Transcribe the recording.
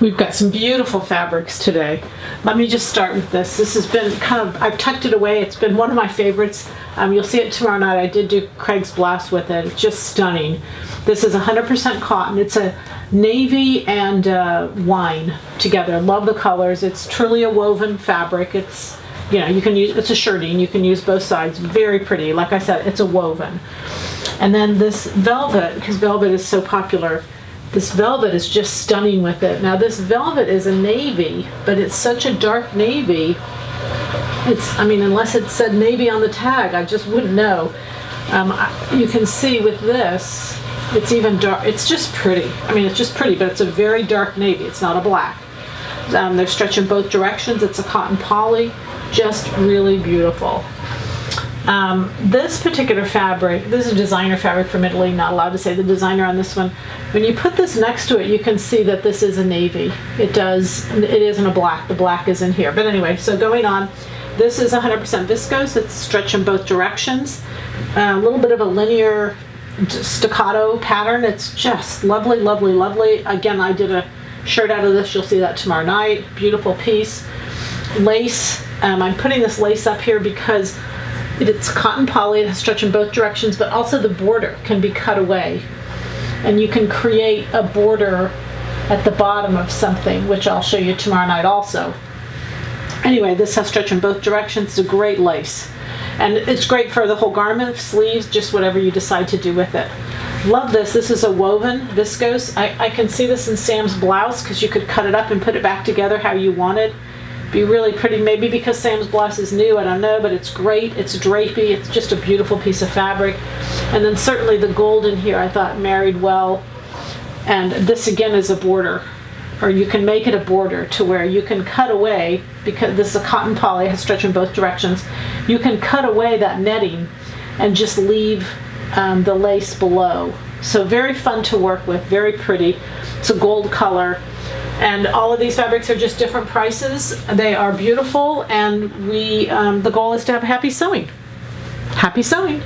We've got some beautiful fabrics today. Let me just start with this. This has been I've tucked it away. It's been one of my favorites. You'll see it tomorrow night. I did do Craig's Blouse with it. It's just stunning. This is 100% cotton. It's a navy and wine together. Love the colors. It's truly a woven fabric. It's, you know, you can use, it's a shirting. You can use both sides. Very pretty. Like I said, it's a woven. And then this velvet, because velvet is so popular, this velvet is just stunning with it. Now this velvet is a navy, but it's such a dark navy. I mean, unless it said navy on the tag, I just wouldn't know. You can see with this, it's even dark. It's just pretty. I mean, it's just pretty, but it's a very dark navy. It's not a black. They're stretching both directions. It's a cotton poly, just really beautiful. This particular fabric, this is a designer fabric from Italy, not allowed to say the designer on this one. When you put this next to it, you can see that this is a navy. It isn't a black, the black is in here. But anyway, so going on, this is 100% viscose, it's stretching both directions. A little bit of a linear staccato pattern. It's just lovely, lovely, lovely. Again, I did a shirt out of this, you'll see that tomorrow night. Beautiful piece. Lace, I'm putting this lace up here because it's cotton poly, it's stretching both directions, but also the border can be cut away. And you can create a border at the bottom of something, which I'll show you tomorrow night also. Anyway, this has stretch in both directions. It's a great lace. And it's great for the whole garment, sleeves, just whatever you decide to do with it. Love this. This is a woven viscose. I can see this in Sam's blouse because you could cut it up and put it back together how you wanted. Be really pretty, maybe because Sam's blouse is new, I don't know, but it's great. It's drapey. It's just a beautiful piece of fabric. And then certainly the gold in here I thought married well. And this again is a border, or you can make it a border to where you can cut away, because this is a cotton poly, it has stretch in both directions. You can cut away that netting and just leave the lace below. So very fun to work with, very pretty. It's a gold color. And all of these fabrics are just different prices. They are beautiful, and the goal is to have happy sewing. Happy sewing.